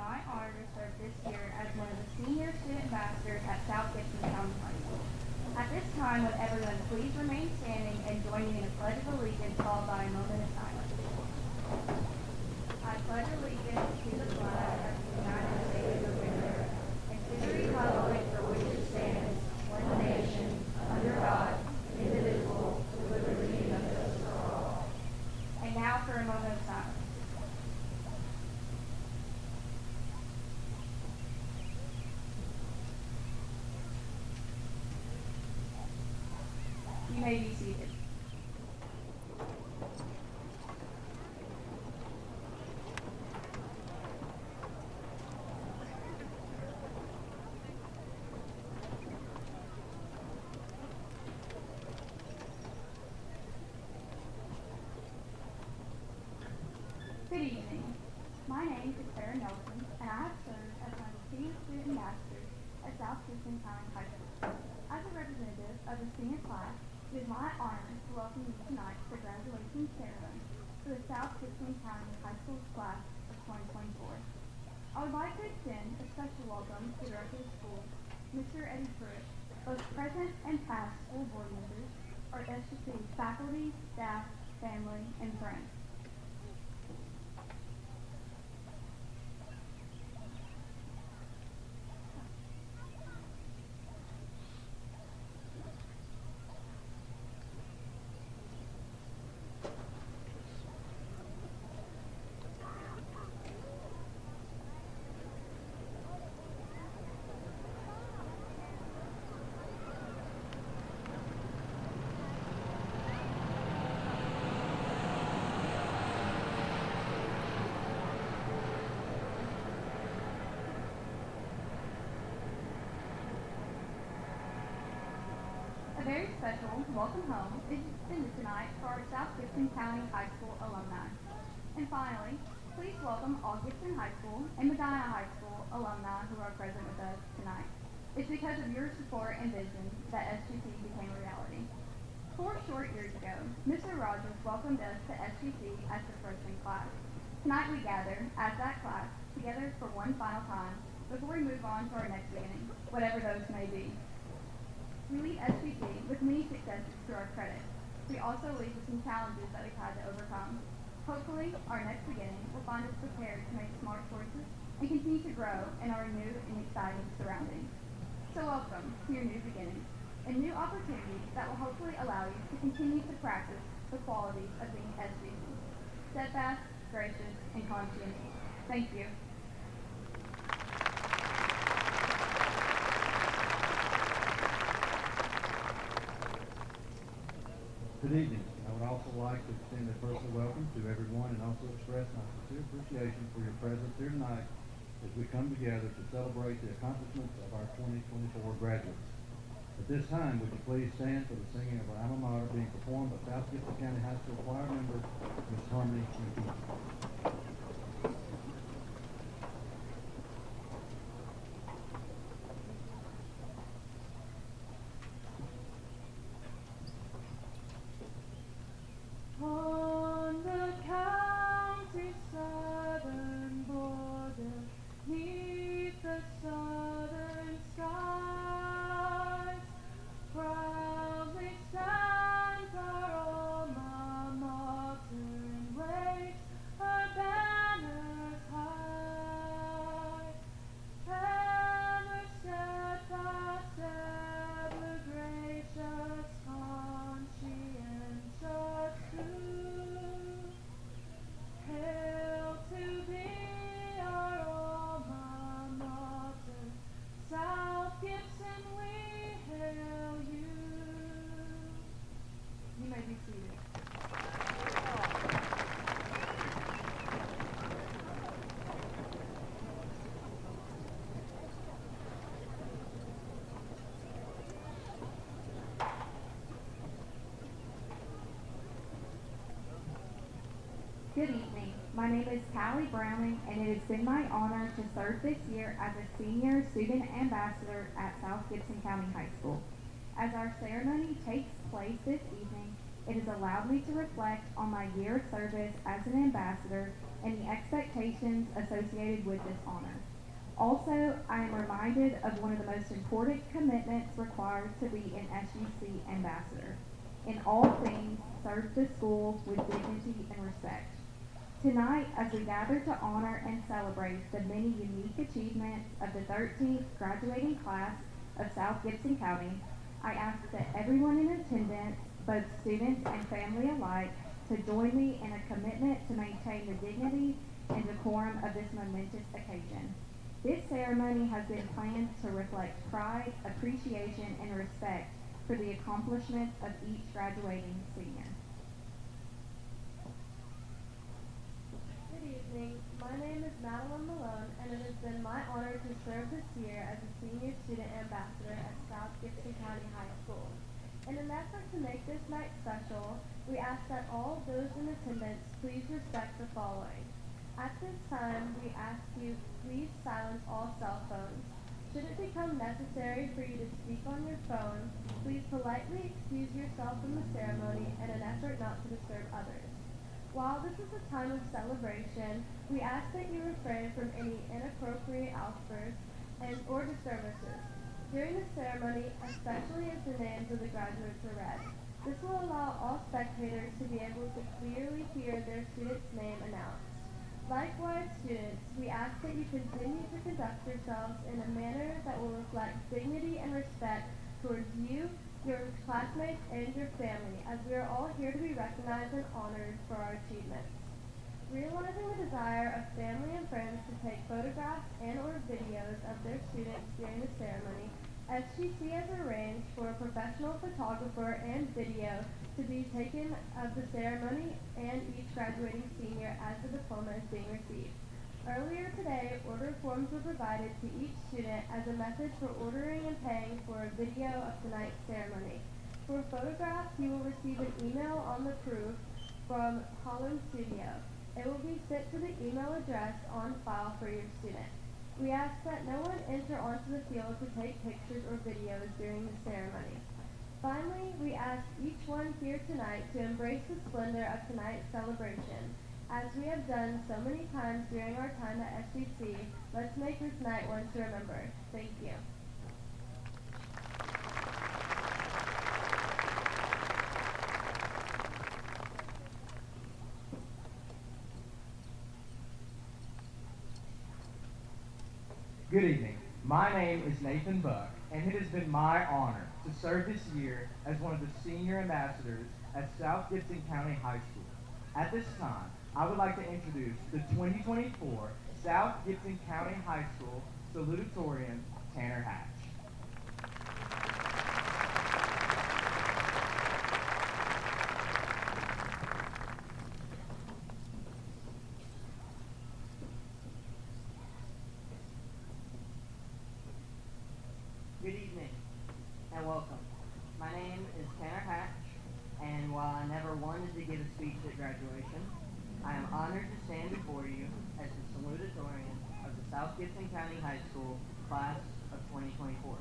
my honor to serve this year as one of the senior student ambassadors at South Gibson County High School. At this time, would everyone please remain standing and join me in a pledge of allegiance followed by a moment of silence. I pledge allegiance to the flag of the United States of America and to the republic for which it stands, one nation, under God, indivisible, with liberty and justice for all. And now for a moment of silence. You may be seated. Good evening. My name is Sarah Nelson, and I have served as one of the senior student ambassadors at South Gibson County High School. As a representative of the senior class, it is my honor to welcome you tonight to the graduation ceremony for the South Gibson County High School class of 2024. I would like to extend a special welcome to the director of the school, Mr. Eddie Pruitt, both present and past school board members, our SGC faculty, staff, family, and friends. A very special welcome home is extended tonight for our South Gibson County High School alumni. And finally, please welcome all Gibson High School and Medina High School alumni who are present with us tonight. It's because of your support and vision that SGC became a reality. 4 short years ago, Mr. Rogers welcomed us to SGC as the freshman class. Tonight we gather, as that class, together for one final time before we move on to our next beginning, whatever those may be. We leave SGC with many successes to our credit. We also leave with some challenges that we've had to overcome. Hopefully, our next beginning will find us prepared to make smart choices and continue to grow in our new and exciting surroundings. So welcome to your new beginning, a new opportunity that will hopefully allow you to continue to practice the qualities of being SGC. Steadfast, gracious, and conscientious. Thank you. Good evening. I would also like to extend a personal welcome to everyone and also express my sincere appreciation for your presence here tonight as we come together to celebrate the accomplishments of our 2024 graduates. At this time, would you please stand for the singing of our alma mater being performed by South Gibson County High School choir member, Ms. Harmony McKee. On the county southern border, 'neath the southern skies, proudly stands our alma mater and waves her banners high. Ever steadfast, ever gracious, conscientious, true. Hail to thee, our alma mater, South Gibson, we hail you. You may be seated. Good evening. My name is Callie Browning, and it has been my honor to serve this year as a senior student ambassador at South Gibson County High School. As our ceremony takes place this evening, It has allowed me to reflect on my year of service as an ambassador and the expectations associated with this honor. Also, I am reminded of one of the most important commitments required to be an SUC ambassador. In all things, serve the school with dignity and respect. Tonight, as we gather to honor and celebrate the many unique achievements of the 13th graduating class of South Gibson County, I ask that everyone in attendance, both students and family alike, to join me in a commitment to maintain the dignity and decorum of this momentous occasion. This ceremony has been planned to reflect pride, appreciation, and respect for the accomplishments of each graduating senior. Good evening. My name is Madeline Malone, and it has been my honor to serve this year as a senior student ambassador at South Gibson County High School. In an effort to make this night special, we ask that all those in attendance please respect the following. At this time, we ask you please silence all cell phones. Should it become necessary for you to speak on your phone, please politely excuse yourself from the ceremony in an effort not to disturb others. While this is a time of celebration, we ask that you refrain from any inappropriate outbursts or disturbances during the ceremony, especially as the names of the graduates are read. This will allow all spectators to be able to clearly hear their student's name announced. Likewise, students, we ask that you continue to conduct yourselves in a manner that will reflect dignity and respect towards you, your classmates, and your family, as we are all here to be recognized and honored for our achievements. Realizing the desire of family and friends to take photographs and or videos of their students during the ceremony, SGC has arranged for a professional photographer and video to be taken of the ceremony and each graduating senior as the diploma is being received. Earlier today, order forms were provided to each student as a method for ordering and paying for a video of tonight's ceremony. For photographs, you will receive an email on the proof from Holland Studio. It will be sent to the email address on file for your student. We ask that no one enter onto the field to take pictures or videos during the ceremony. Finally, we ask each one here tonight to embrace the splendor of tonight's celebration. As we have done so many times during our time at SGC, let's make this night one to remember. Thank you. Good evening. My name is Nathan Buck, and it has been my honor to serve this year as one of the senior ambassadors at South Gibson County High School. At this time, I would like to introduce the 2024 South Gibson County High School salutatorian, Tanner Hatch. Good evening and welcome. My name is Tanner Hatch, and while I never wanted to give a speech at graduation, I am honored to stand before you as the salutatorian of the South Gibson County High School class of 2024.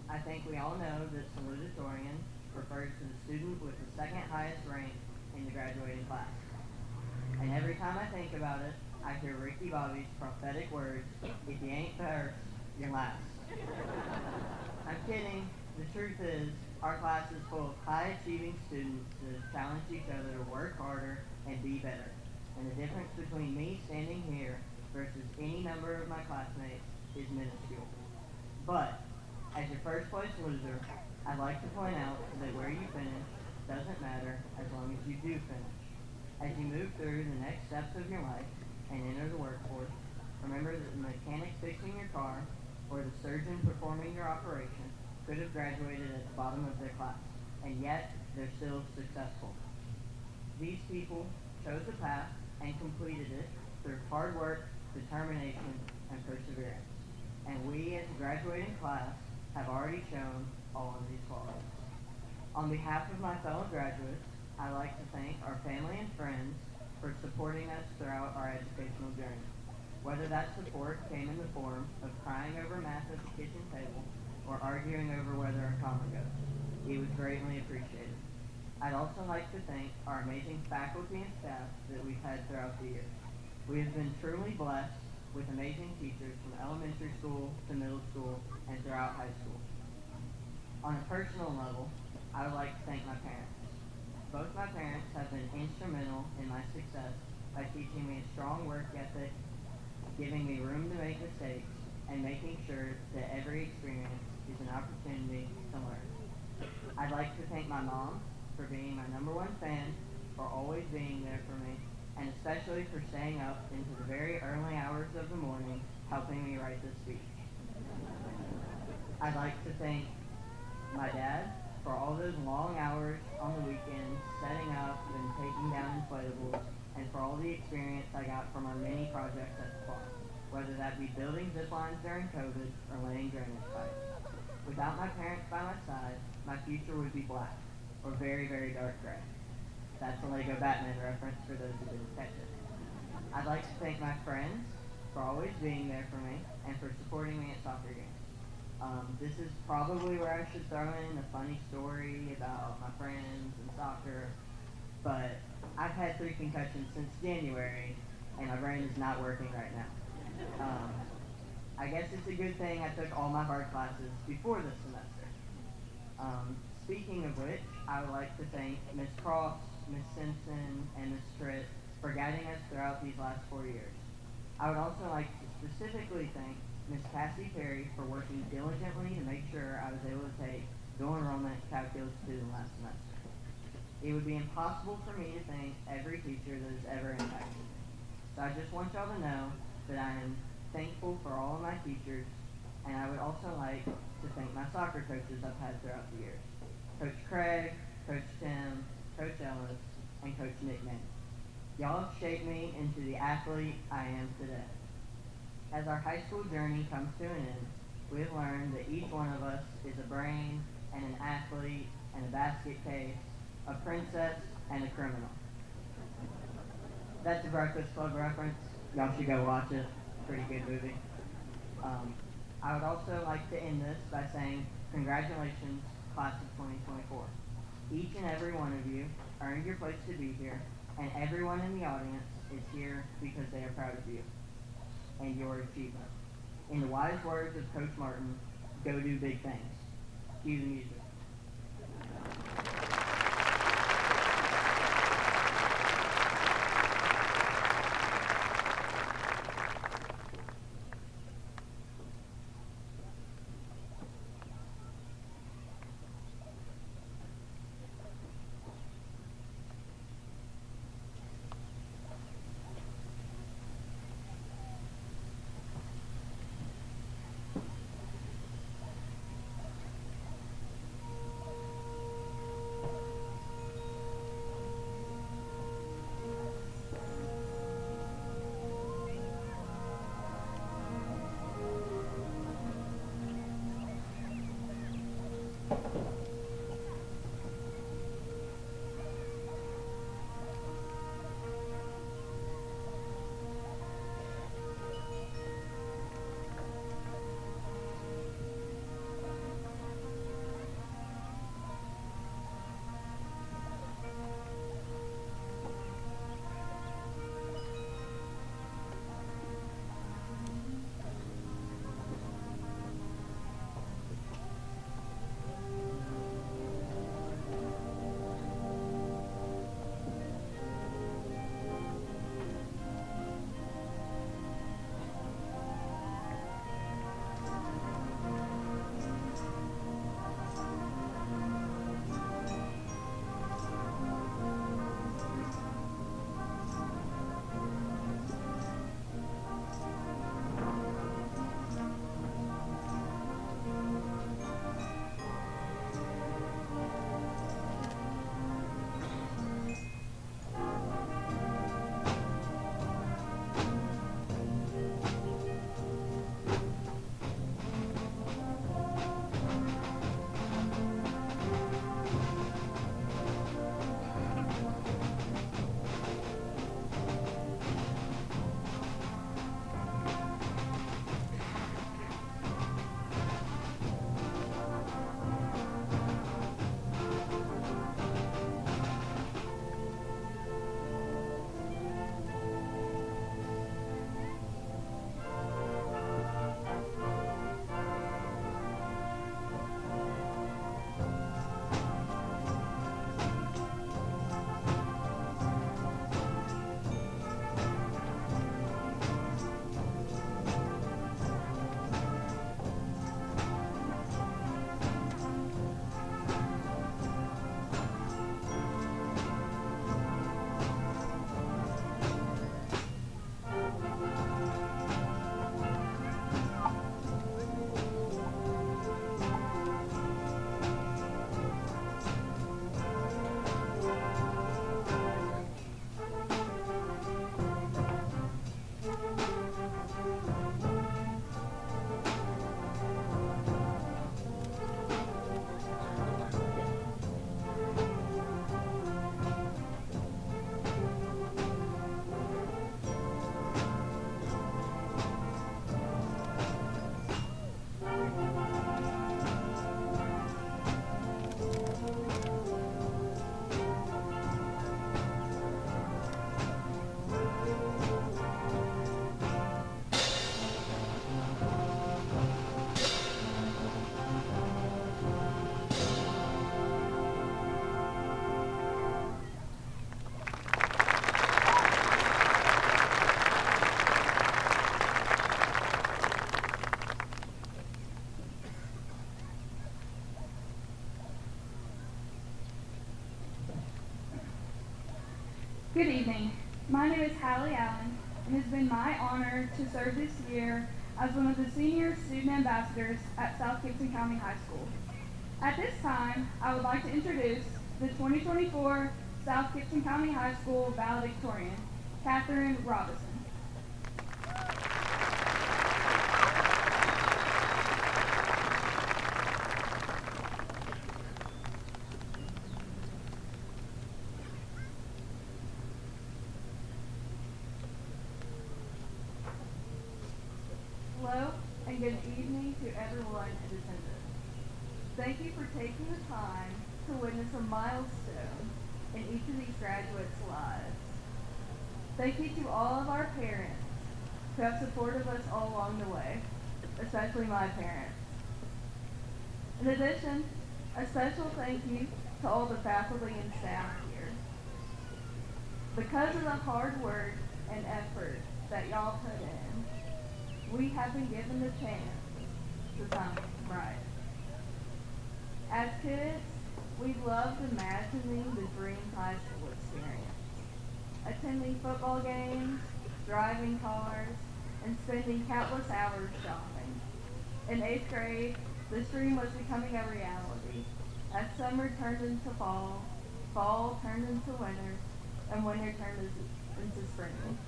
I think we all know that salutatorian refers to the student with the second highest rank in the graduating class. And every time I think about it, I hear Ricky Bobby's prophetic words, if you ain't first, you're last. I'm kidding. The truth is, our class is full of high-achieving students that challenge each other to work harder and be better. And the difference between me standing here versus any number of my classmates is minuscule. But, as your first place loser, I'd like to point out that where you finish doesn't matter as long as you do finish. As you move through the next steps of your life and enter the workforce, remember that the mechanic fixing your car or the surgeon performing your operation could have graduated at the bottom of their class, and yet they're still successful. These people chose a path and completed it through hard work, determination, and perseverance. And we as a graduating class have already shown all of these qualities. On behalf of my fellow graduates, I'd like to thank our family and friends for supporting us throughout our educational journey. Whether that support came in the form of crying over math at the kitchen table or arguing over whether a comma goes, it was greatly appreciated. I'd also like to thank our amazing faculty and staff that we've had throughout the year. We have been truly blessed with amazing teachers from elementary school to middle school and throughout high school. On a personal level, I would like to thank my parents. Both my parents have been instrumental in my success by teaching me a strong work ethic, giving me room to make mistakes, and making sure that every experience is an opportunity to learn. I'd like to thank my mom for being my #1 fan, for always being there for me, and especially for staying up into the very early hours of the morning helping me write this speech. I'd like to thank my dad for all those long hours on the weekends setting up and taking down inflatables, and for all the experience I got from our many projects at the farm, whether that be building zip lines during COVID or laying drainage pipes. Without my parents by my side, my future would be black, or very, very dark gray. That's a Lego Batman reference for those who didn't catch it. I'd like to thank my friends for always being there for me and for supporting me at soccer games. This is probably where I should throw in a funny story about my friends and soccer, but I've had 3 concussions since January, and my brain is not working right now. I guess it's a good thing I took all my hard classes before this semester. Speaking of which, I would like to thank Miss Cross, Miss Simpson, and Miss Tritt for guiding us throughout these last 4 years. I would also like to specifically thank Miss Cassie Perry for working diligently to make sure I was able to take dual enrollment calculus 2 last semester. It would be impossible for me to thank every teacher that has ever impacted me. So I just want y'all to know that I am thankful for all of my teachers, and I would also like to thank my soccer coaches I've had throughout the years. Coach Craig, Coach Tim, Coach Ellis, and Coach Nick Manning. Y'all have shaped me into the athlete I am today. As our high school journey comes to an end, we have learned that each one of us is a brain and an athlete and a basket case, a princess and a criminal. That's a Breakfast Club reference. Y'all should go watch it. Pretty good movie. I would also like to end this by saying congratulations, class of 2024. Each and every one of you earned your place to be here, and everyone in the audience is here because they are proud of you and your achievement. In the wise words of Coach Martin, go do big things. Cue the music. Good evening. My name is Hallie Allen, and it has been my honor to serve this year as one of the senior student ambassadors at South Gibson County High School. At this time, I would like to introduce the 2024 South Gibson County High School valedictorian, Catherine Robinson. Hello and good evening to everyone in attendance. Thank you for taking the time to witness a milestone in each of these graduates' lives. Thank you to all of our parents who have supported us all along the way, especially my parents. In addition, a special thank you to all the faculty and staff here. Because of the hard work and effort that y'all put in, we have been given the chance to shine bright. As kids, we loved imagining the dream high school experience. Attending football games, driving cars, and spending countless hours shopping. In 8th grade, this dream was becoming a reality as summer turned into fall, fall turned into winter, and winter turned into spring.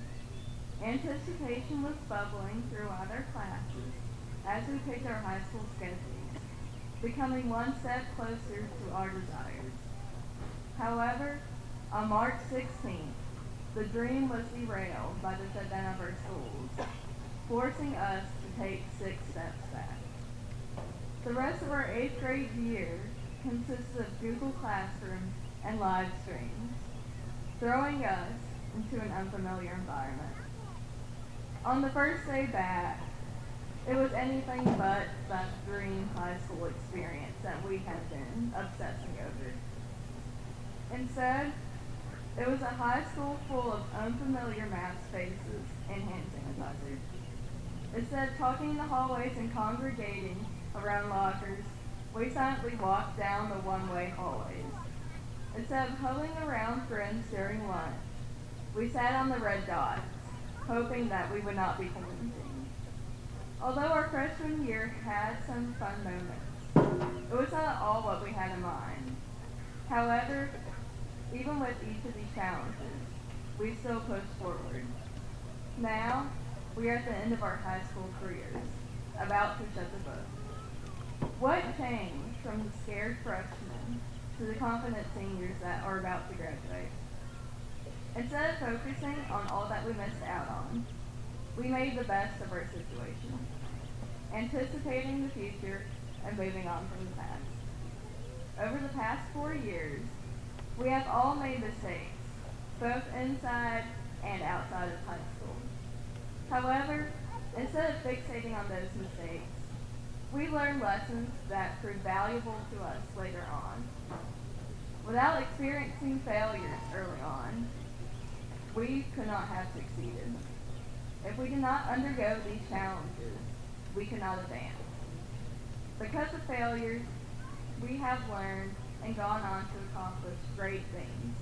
Anticipation was bubbling throughout our classes as we picked our high school schedules, becoming one step closer to our desires. However, on March 16th, the dream was derailed by the shutdown of our schools, forcing us to take 6 steps back. The rest of our 8th grade year consisted of Google Classroom and live streams, throwing us into an unfamiliar environment. On the first day back, it was anything but that dream high school experience that we had been obsessing over. Instead, it was a high school full of unfamiliar mask faces and hand sanitizer. Instead of talking in the hallways and congregating around lockers, we silently walked down the one-way hallways. Instead of huddling around friends during lunch, we sat on the red dots, hoping that we would not be quarantined. Although our freshman year had some fun moments, it was not all what we had in mind. However, even with each of these challenges, we still pushed forward. Now, we are at the end of our high school careers, about to shut the book. What changed from the scared freshmen to the confident seniors that are about to graduate? Instead of focusing on all that we missed out on, we made the best of our situation, anticipating the future and moving on from the past. Over the past 4 years, we have all made mistakes, both inside and outside of high school. However, instead of fixating on those mistakes, we learned lessons that proved valuable to us later on. Without experiencing failures early on, we could not have succeeded. If we did not undergo these challenges, we could not advance. Because of failures, we have learned and gone on to accomplish great things,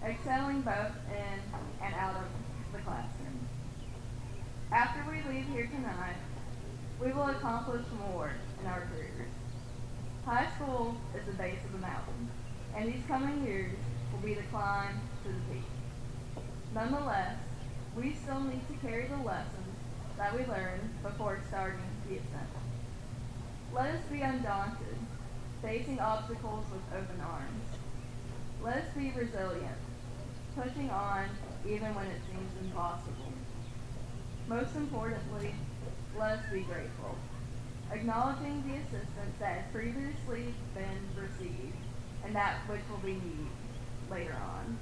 excelling both in and out of the classroom. After we leave here tonight, we will accomplish more in our careers. High school is the base of the mountain, and these coming years will be the climb to the peak. Nonetheless, we still need to carry the lessons that we learned before starting the ascent. Let us be undaunted, facing obstacles with open arms. Let us be resilient, pushing on even when it seems impossible. Most importantly, let us be grateful, acknowledging the assistance that has previously been received and that which will be needed later on.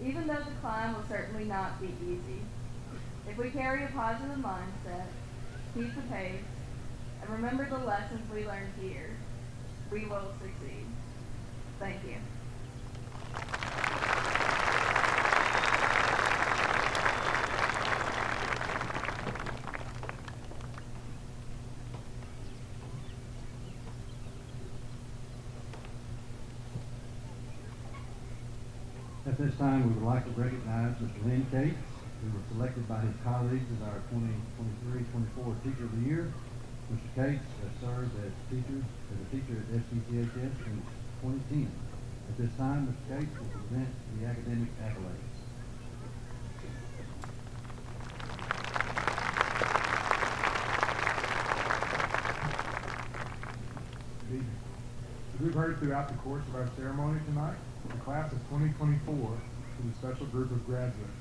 Even though the climb will certainly not be easy, if we carry a positive mindset, keep the pace, and remember the lessons we learned here, we will succeed. Thank you. At this time, we would like to recognize Mr. Lynn Cates, who was selected by his colleagues as our 2023-24 Teacher of the Year. Mr. Cates has served as a teacher at SPCHS since 2010. At this time, Mr. Cates will present the academic accolades. Good evening. As we've heard throughout the course of our ceremony tonight, the class of 2024 is a special group of graduates.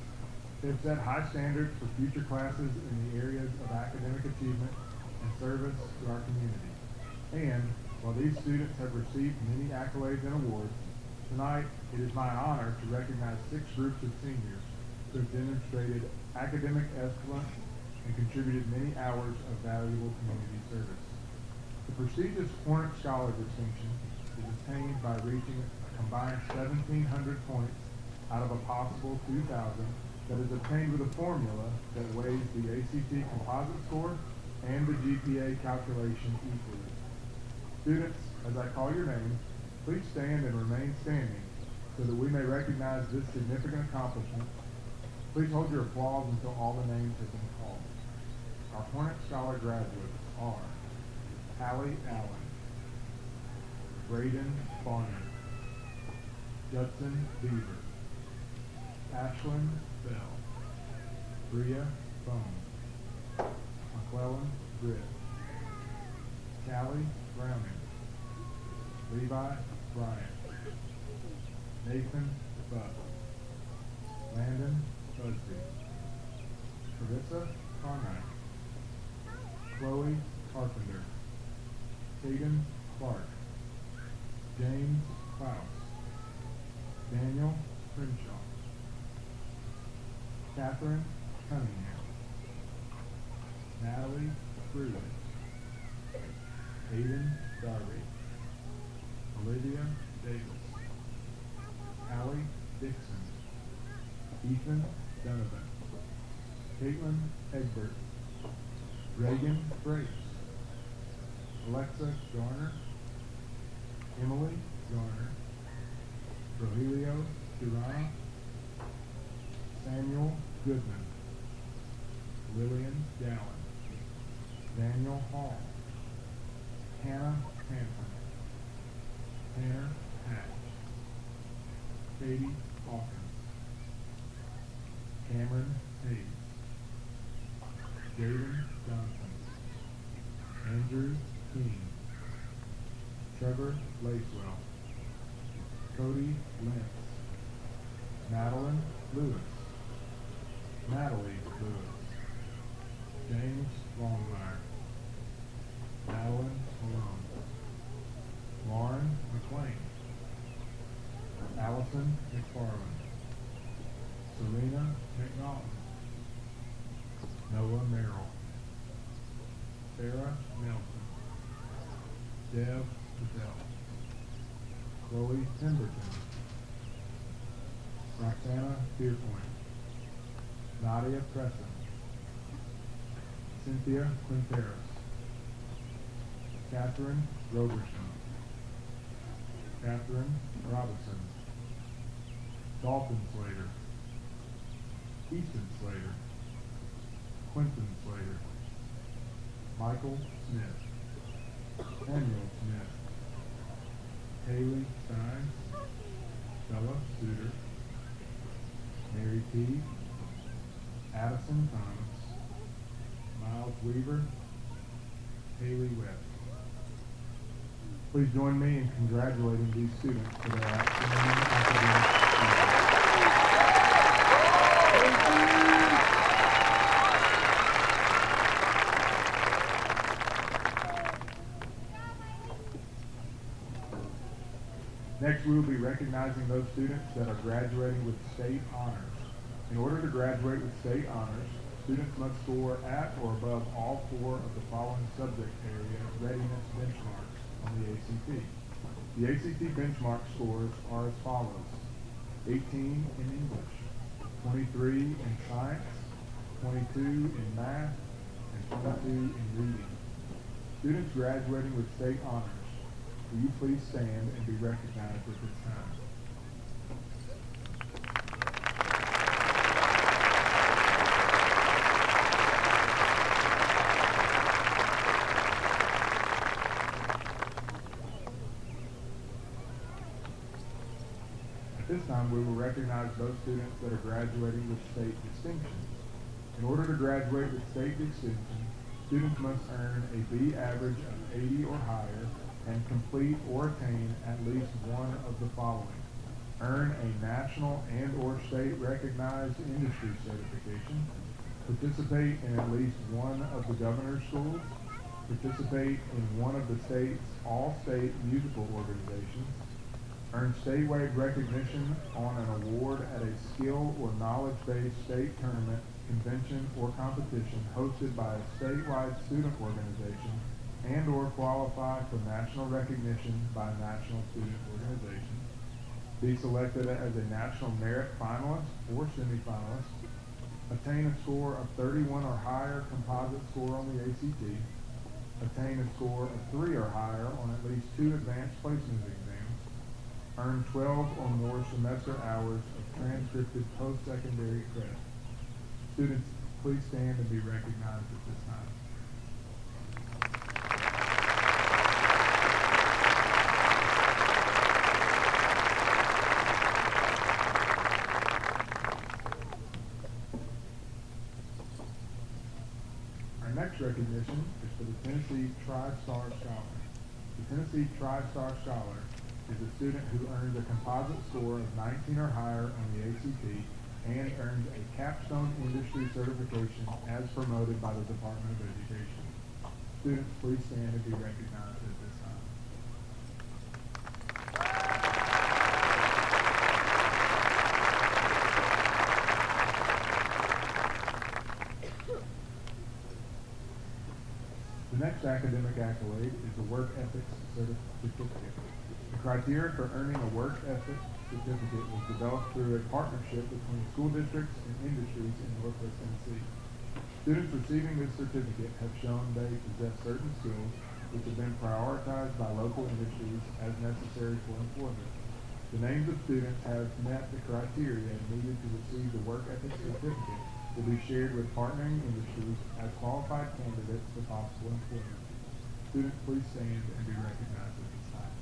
They have set high standards for future classes in the areas of academic achievement and service to our community. And while these students have received many accolades and awards, tonight it is my honor to recognize 6 groups of seniors who have demonstrated academic excellence and contributed many hours of valuable community service. The prestigious Hornet Scholar distinction is attained by reaching a combined 1,700 points out of a possible 2,000 that is obtained with a formula that weighs the ACT composite score and the GPA calculation equally. Students, as I call your name, please stand and remain standing so that we may recognize this significant accomplishment. Please hold your applause until all the names have been called. Our Hornet Scholar graduates are Hallie Allen, Braden Barney, Judson Beaver, Ashlyn Bell, Bria Bone, McClellan Britt, Callie Browning, Levi Bryant, Nathan Buck, Landon Busby, Carissa Carmine, Chloe Carpenter, Caden Clark, James Klaus, Daniel Crenshaw, Catherine Cunningham, Natalie Fruitt, Aiden Darby, Olivia Davis, Allie Dixon, Ethan Donovan, Caitlin Egbert, Reagan Brace, Alexa Garner, Emily Garner, Rogelio Durana, Samuel Goodman, Lillian Gowan, Daniel Hall, Hannah Hanson, Tanner Hatch, Katie Hawkins, Cameron Hayes, Jaden Johnson, Andrew King, Trevor Lacewell, Cody Lentz, Madeline Lewis, Natalie Lewis, James Longmire, Madeline Malone, Lauren McLean, Allison McFarland, Serena McNaughton, Noah Merrill, Sarah Nelson, Deb Patel, Chloe Timberton, Roxana Deerpoint, Nadia Preston, Cynthia Quinteros, Catherine Roberson, Catherine Robinson, Dalton Slater, Easton Slater, Quentin Slater, Michael Smith, Samuel Smith, Haley Stein, Bella Suter, Mary T., Addison Thomas, Miles Weaver, Haley Webb. Please join me in congratulating these students for their outstanding academic achievements. Next, we will be recognizing those students that are graduating with state honors. In order to graduate with state honors, students must score at or above all 4 of the following subject area readiness benchmarks on the ACT. The ACT benchmark scores are as follows: 18 in English, 23 in science, 22 in math, and 22 in reading. Students graduating with state honors, will you please stand and be recognized at this time? time, we will recognize those students that are graduating with state distinction. In order to graduate with state distinction, students must earn a B average of 80 or higher and complete or attain at least one of the following. Earn a national and or state recognized industry certification, participate in at least one of the governor's schools, participate in one of the state's all-state musical organizations, earn statewide recognition on an award at a skill or knowledge-based state tournament, convention, or competition hosted by a statewide student organization and or qualify for national recognition by a national student organization, be selected as a national merit finalist or semifinalist, attain a score of 31 or higher composite score on the ACT, attain a score of 3 or higher on at least 2 advanced placement exams, earn 12 or more semester hours of transcripted post-secondary credit. Students, please stand and be recognized at this time. Our next recognition is for the Tennessee Tri-Star Scholar. The Tennessee Tri-Star Scholar is a student who earns a composite score of 19 or higher on the ACT and earns a capstone industry certification as promoted by the Department of Education. Students, please stand and be recognized at this time. The next academic accolade is the Work Ethics Certificate. The criteria for earning a Work Ethics Certificate was developed through a partnership between school districts and industries in Northwest Tennessee. Students receiving this certificate have shown they possess certain skills which have been prioritized by local industries as necessary for employment. The names of students have met the criteria needed to receive the Work Ethics Certificate will be shared with partnering industries as qualified candidates for possible employment. Students, please stand and be recognized at this time.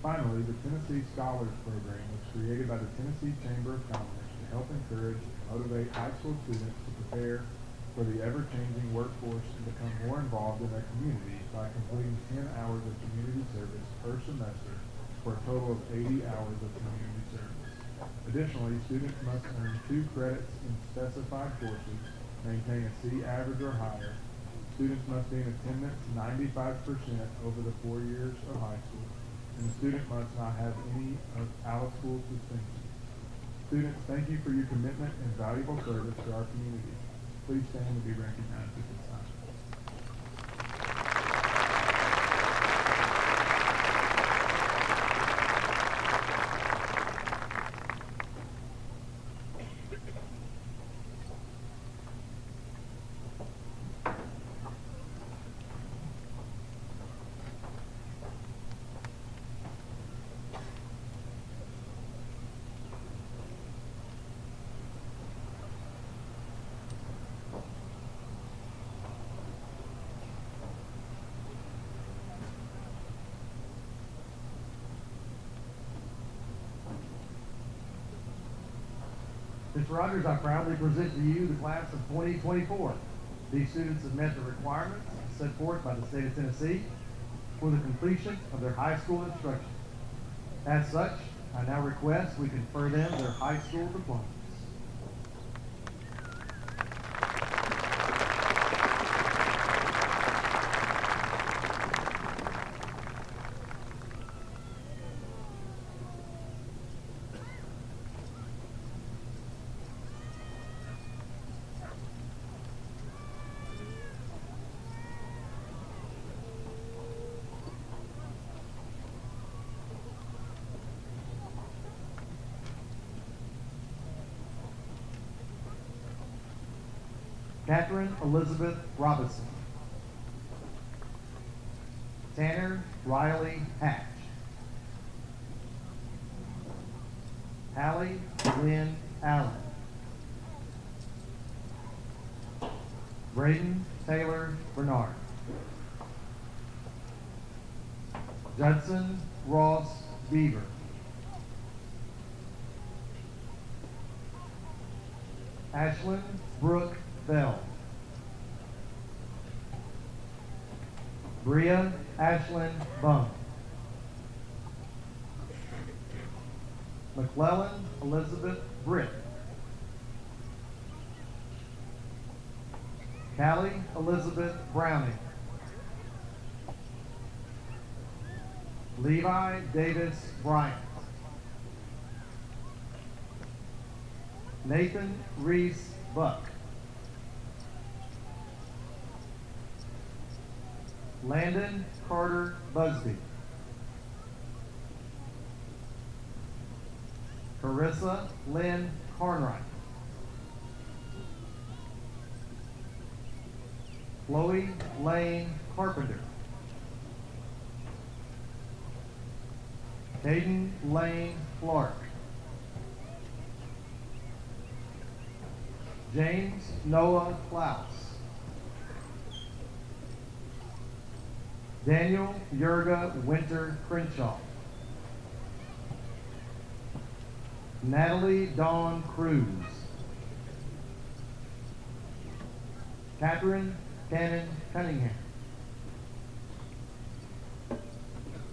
Finally, the Tennessee Scholars Program was created by the Tennessee Chamber of Commerce to help encourage and motivate high school students to prepare for the ever-changing workforce and become more involved in their community by completing 10 hours of community service per semester for a total of 80 hours of community service. Additionally, students must earn 2 credits in specified courses, maintain a C average or higher. Students must be in attendance 95% over the 4 years of high school, and the student must not have any of out-of-school suspension. Students, thank you for your commitment and valuable service to our community. Please stand and be recognized at this time. Mr. Rogers, I proudly present to you the class of 2024. These students have met the requirements set forth by the state of Tennessee for the completion of their high school instruction. As such, I now request we confer them their high school diplomas. Catherine Elizabeth Robinson. Tanner Riley Hatch. Hallie Lynn Allen. Braden Taylor Bernard. Judson Ross Beaver. Ashlyn Brooke Bell. Bria Ashlyn Bung. McClellan Elizabeth Britt. Callie Elizabeth Browning. Levi Davis Bryant. Nathan Reese Buck. Landon Carter Busby. Carissa Lynn Carnwright. Chloe Lane Carpenter. Caden Lane Clark. James Noah Klaus. Daniel Yurga Winter Crenshaw. Natalie Dawn Cruz. Catherine Cannon Cunningham.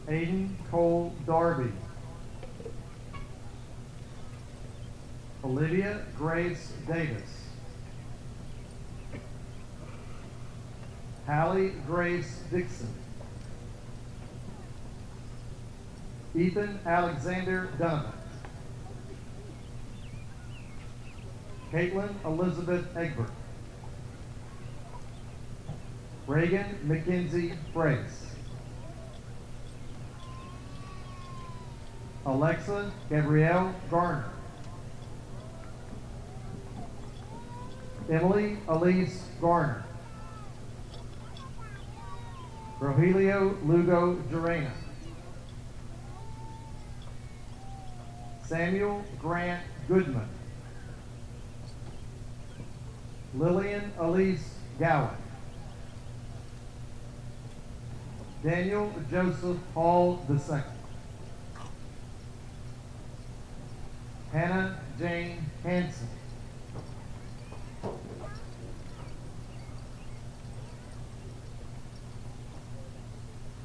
Aiden Cole Darby. Olivia Grace Davis. Hallie Grace Dixon. Ethan Alexander Donovan. Caitlin Elizabeth Egbert. Reagan Mackenzie Brace. Alexa Gabrielle Garner. Emily Elise Garner. Rogelio Lugo Gerena. Samuel Grant Goodman. Lillian Elise Gowan. Daniel Joseph Hall II. Hannah Jane Hanson.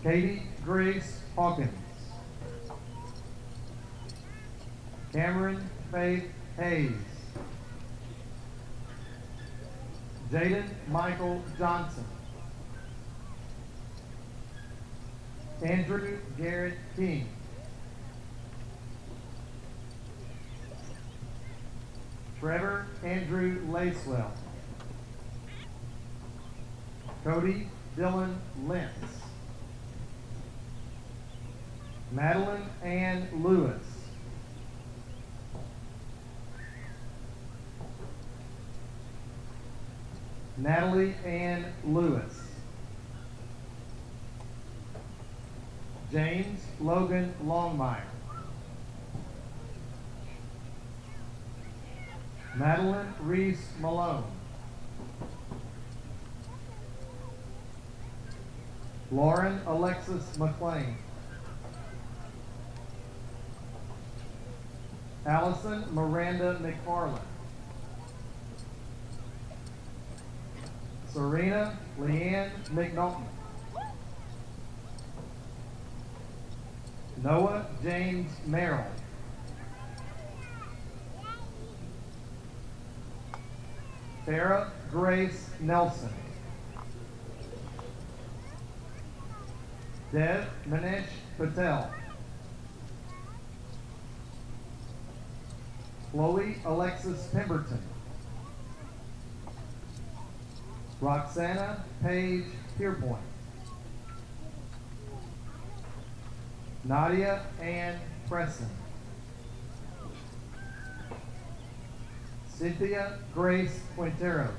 Katie Grace Hawkins. Cameron Faith Hayes. Jaden Michael Johnson. Andrew Garrett King. Trevor Andrew Lacewell. Cody Dylan Lentz. Madeline Ann Lewis. Natalie Ann Lewis. James Logan Longmire. Madeline Reese Malone. Lauren Alexis McLean. Allison Miranda McFarland. Serena Leanne McNaughton. Noah James Merrill. Farrah Grace Nelson. Dev Manish Patel. Chloe Alexis Pemberton. Roxana Paige Pierpoint. Nadia Ann Presson. Cynthia Grace Quinteros.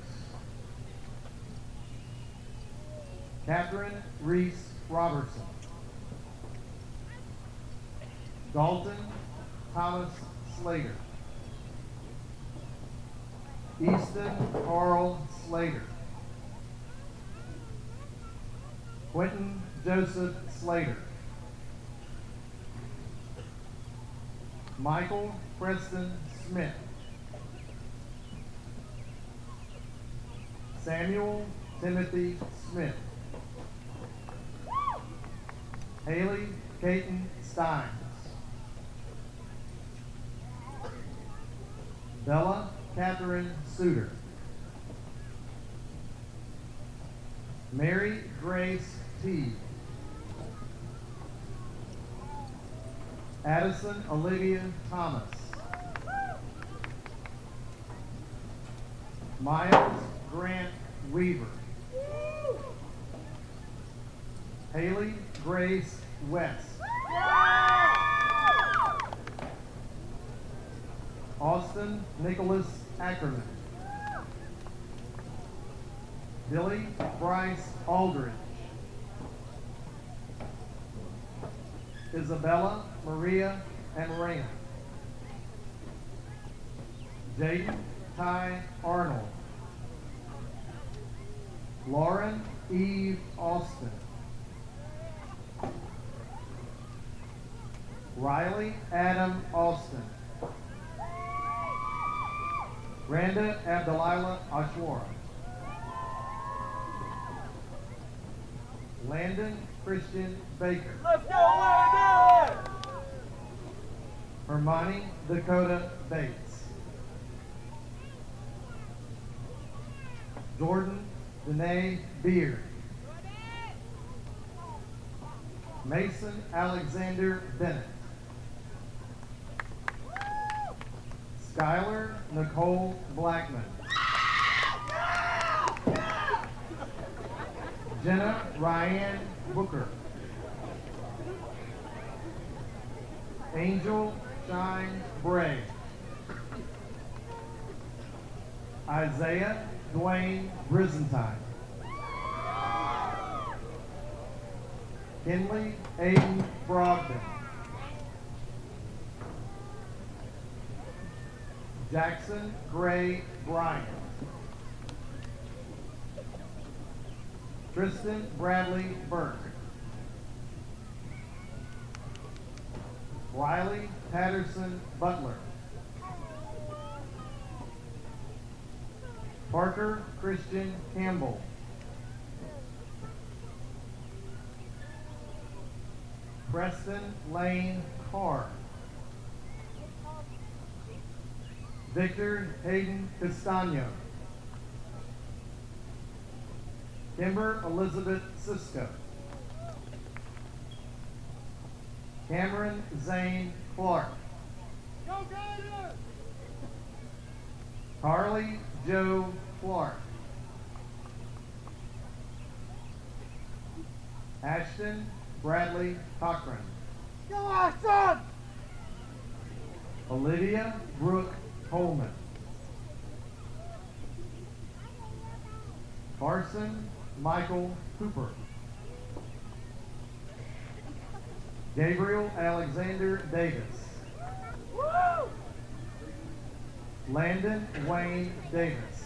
Catherine Reese Robertson. Dalton Thomas Slater. Easton Carl Slater. Quentin Joseph Slater. Michael Preston Smith. Samuel Timothy Smith. Haley Caton Steins. Bella Catherine Suter. Mary Grace T. Addison Olivia Thomas. Miles Grant Weaver. Haley Grace West. Austin Nicholas Ackerman. Billy Bryce Aldridge. Isabella Maria Amarena. Jaden Ty Arnold. Lauren Eve Austin. Riley Adam Austin. Randa Abdalila Ashwara. Landon Christian Baker. Let's go, Landon! Hermione Dakota Bates. Jordan Danae Beard. Mason Alexander Bennett. Skylar Nicole Blackman. Jenna Ryan Booker. Angel Shine Bray. Isaiah Dwayne Brizentine. Kinley Aiden Brogdon. Jackson Gray Bryant. Tristan Bradley Burke. Riley Patterson Butler. Parker Christian Campbell. Preston Lane Carr. Victor Hayden Castano. Kimber Elizabeth Cisco. Cameron Zane Clark. Go, Gators! Carly Joe Clark. Ashton Bradley Cochran. Go, Ashton! Olivia Brooke Coleman. Carson Michael Cooper. Gabriel Alexander Davis. Woo! Landon Wayne Davis.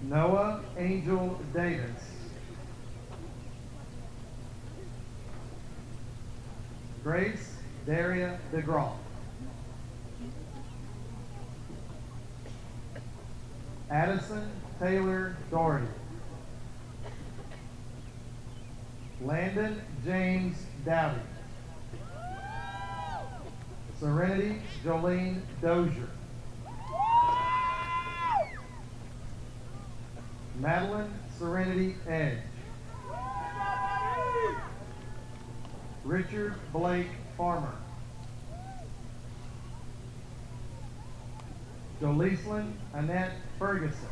Noah Angel Davis. Grace Daria DeGraw. Addison Taylor Doherty. Landon James Dowdy. Serenity Jolene Dozier. Madeline Serenity Edge. Richard Blake Farmer. Joleslyn Annette Ferguson.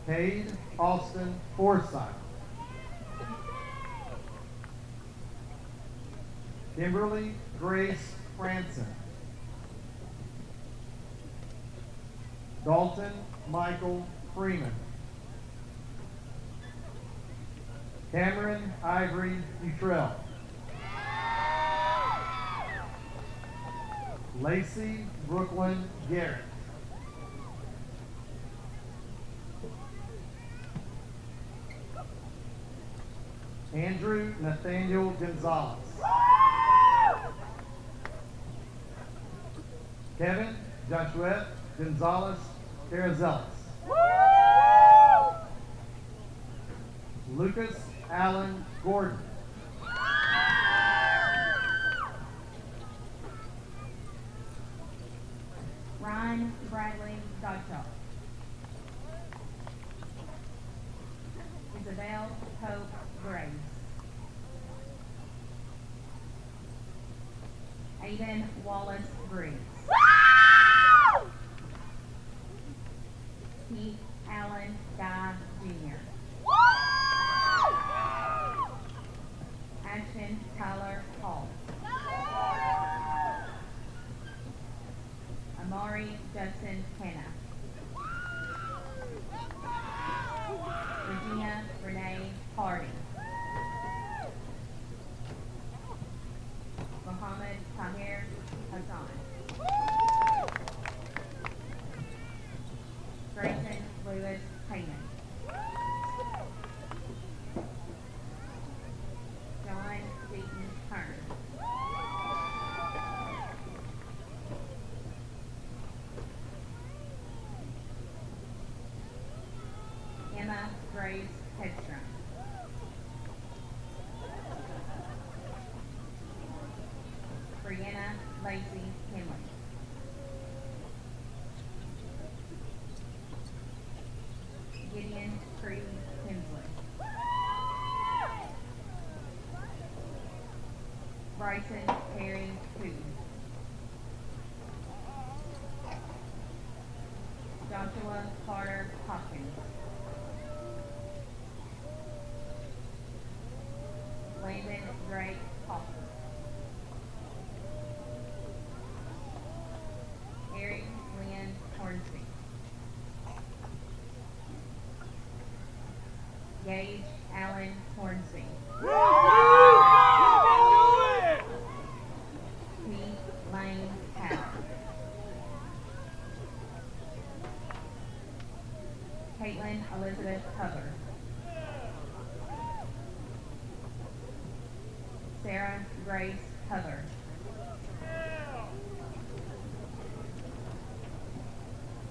Cade Austin Forsyth. Kimberly Grace Franson. Dalton Michael Freeman. Cameron Ivory Futrell. Lacey Brooklyn Garrett. Andrew Nathaniel Gonzalez. Kevin Joshua Gonzalez Carazelis. Lucas Allen Gordon. Ryan Bradley Gottschalk. Isabel Hope Graves. Aiden Wallace Briggs. Keith Allen Guy Jr. Ashton Tyler Hall. Amari Justin Hanna. Regina Renee Hardy. Mohammed Tahir Hassan. Grayson Lewis Hayman. John Deaton Hearn. Emma Grace Hedstrom. Brianna Lacey Henley. Gideon Creed Hensley. Bryson Perry Coote. Joshua Carter Hopkins. Landon Drake Hopper. Eric Lynn Hornsby. Gage Allen Hornsby. Pete Lane Howard. Caitlin Elizabeth Hubbard. Sarah Grace Hubbard.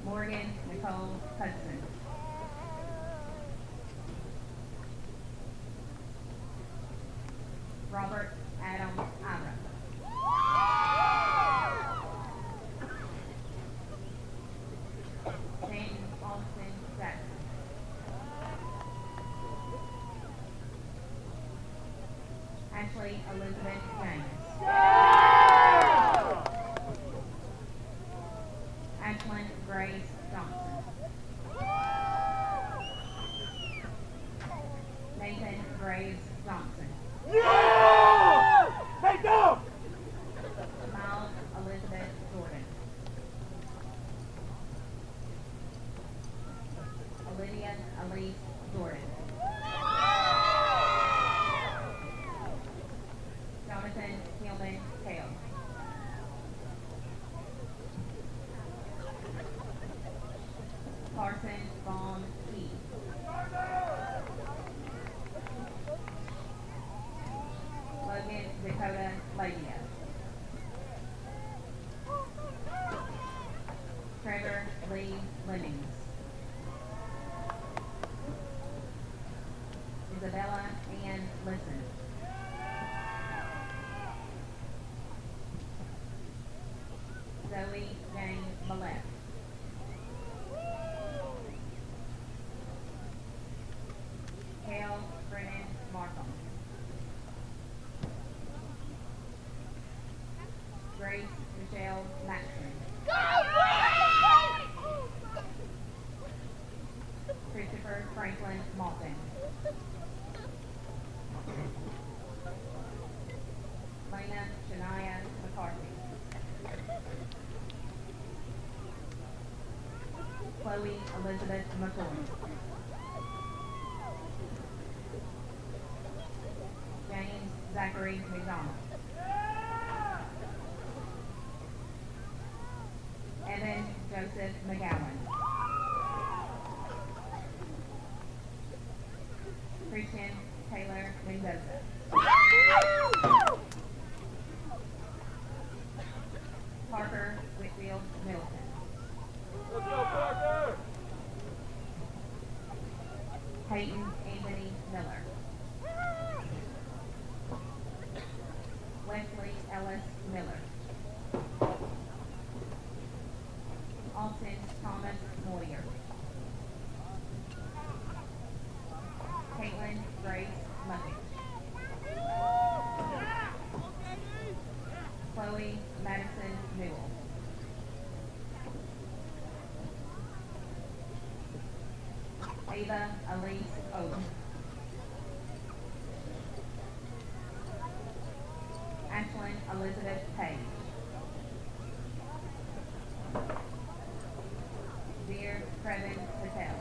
Morgan Nicole Hudson. Robert Adam Ira. Stanton Austin Jackson. Ashley Elizabeth James. Ashlyn Grace Johnson. Nathan Graves Johnson. Hey, go! Miles Elizabeth Jordan. Olivia Elise Jordan. Jonathan Hillman Hale. Carson Vaughn Key. Logan Dakota Labia. Trevor Lee Lemmings. Isabella Ann Listen. Zoe Jane Millette. Hale Brennan Markham. Grace Michelle Maxson. Christopher Franklin Malton. Lena Shania McCarthy. Chloe Elizabeth McCoy. James Zachary McDonald. Evan Joseph McGowan. Christian Taylor Mendoza. Peyton Anthony Miller. Wesley Ellis Miller. Austin Thomas Moyer. Caitlin Grace Muckett. Chloe Madison Newell. Ava Elise Oates. Ashlyn Elizabeth Page. Dear Trevin Patel.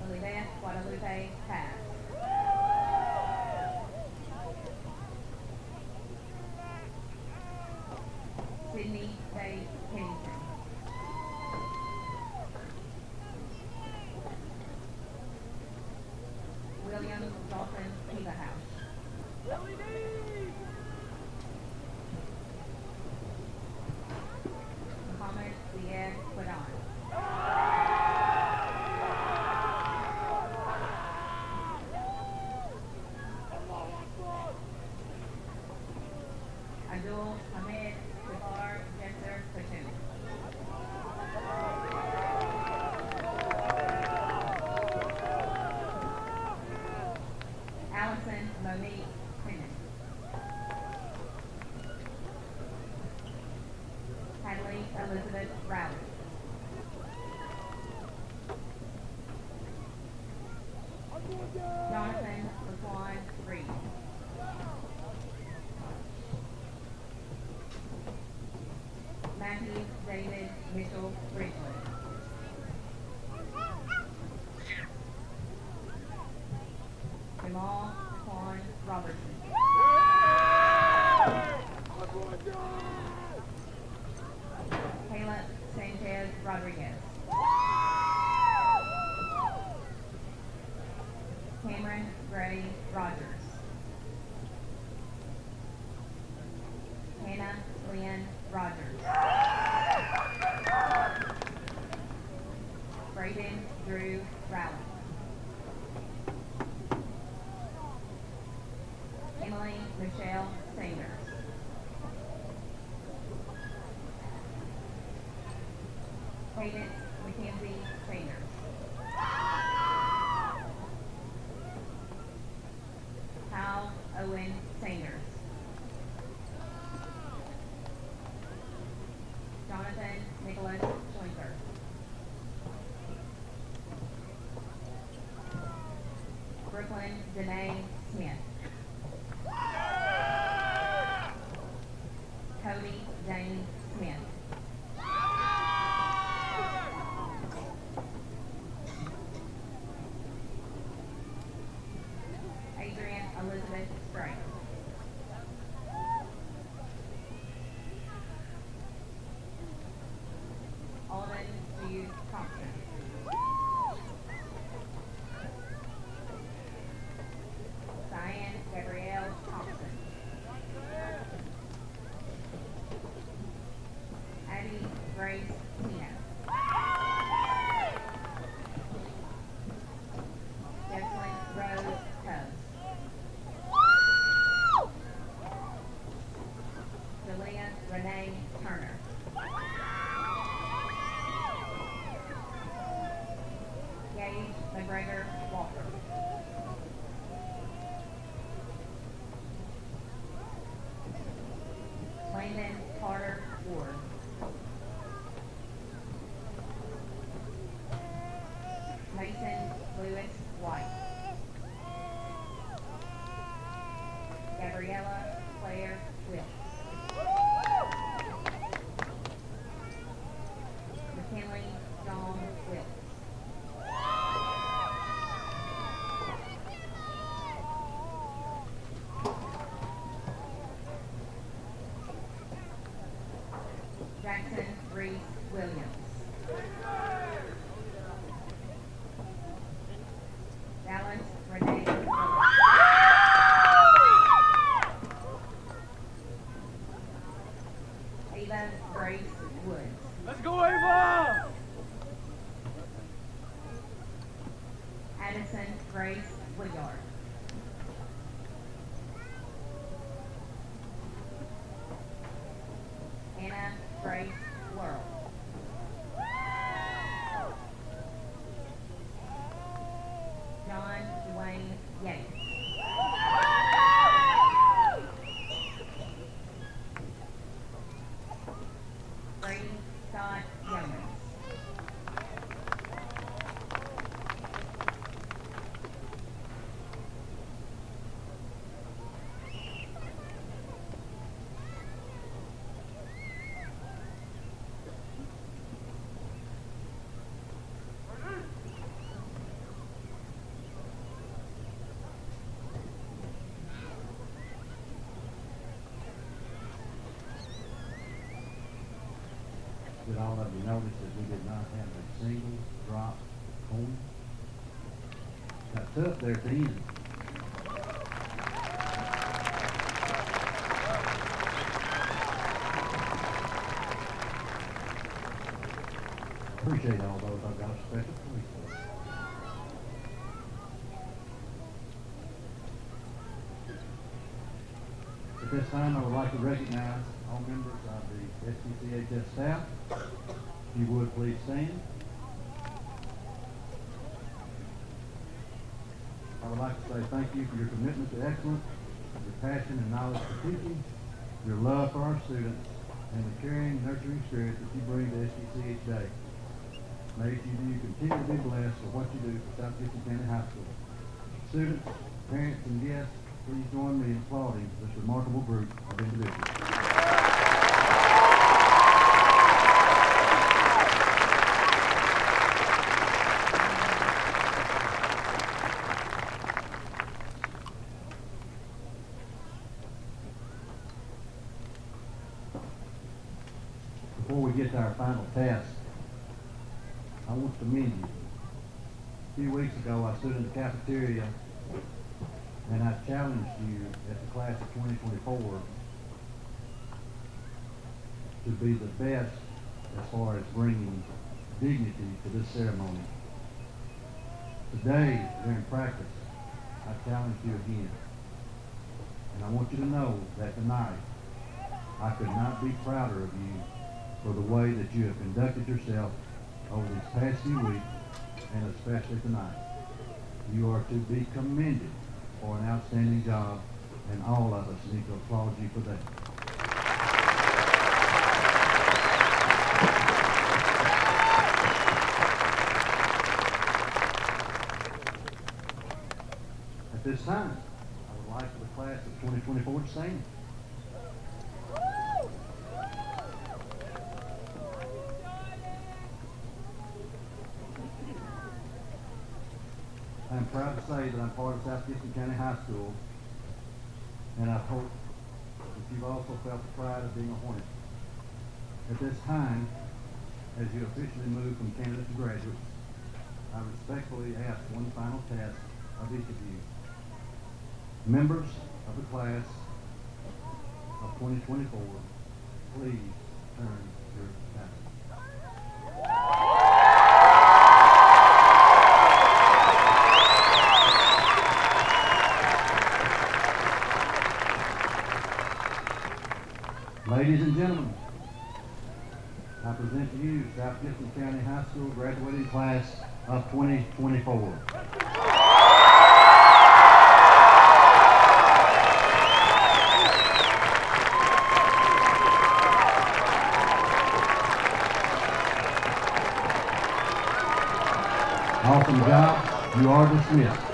Olivia Guadalupe Pass. Sydney Day Kennington. William Dalton House. Muhammad Ziad Quadan. Abdul Hamid Jafar Jesser Platoon. Allison Monique Tennant. Hadley Elizabeth Rowley. Jonathan Laquan Reed. Matthew David Mitchell Ridgely. Jamal Quan Robertson. Caleb Sanchez Rodriguez. Cameron Gray Rogers. Hannah Lynn Rogers. Braden Drew Rowley. Emily Michelle Sanders. Cadence Mackenzie Sanders. Hal Owen Sanders. Jonathan Nicholas Schlinker. Brooklyn Danae Smith. Cody Jane Smith. Adrian Elizabeth Strait. Alden Jude Thompson. Diane Gabrielle Thompson. Addie Grace Tino. Jesslyn Rose Tubbs. Delia Renee Turner. Gage McGregor Walker. Landon Carter Ward. Mason Lewis White. Gabriella Claire Wilkes. McKinley John Wilkes. Jackson Reese Williams. Dallas Renee Miller. Ava Grace Woods. Let's go, Ava! Medicine Grace Woodyard. Anna Grace Worrell. John Dwayne Yates. Brady Scott Yeomans. Did all of you notice that we did not have a single drop coin? Got tough there at the end. Appreciate all those. I've got a special place for them. At this time, I would like to recognize all members of the SPCHS staff. If you would please stand. I would like to say thank you for your commitment to excellence, your passion and knowledge for teaching, your love for our students, and the caring, nurturing spirit that you bring to SPC each day. May you continue to be blessed for what you do for South Gibson County High School. Students, parents, and guests, please join me in applauding this remarkable group of individuals. Before we get to our final test, I want to commend you. A few weeks ago, I stood in the cafeteria and I challenged you at the class of 2024 to be the best as far as bringing dignity to this ceremony. Today, during practice, I challenge you again. And I want you to know that tonight, I could not be prouder of you for the way that you have conducted yourself over these past few weeks, and especially tonight. You are to be commended for an outstanding job, and all of us need to applaud you for that. At this time, I would like for the class of 2024 to stand. I am proud to say that I'm part of South Gibson County High School, and I hope that you've also felt the pride of being a Hornet. At this time, as you officially move from candidates to graduates, I respectfully ask one final test of each of you. Members of the class of 2024, please turn your backs. Ladies and gentlemen, I present to you South Gibson County High School graduating class of 2024. Awesome job. You are dismissed.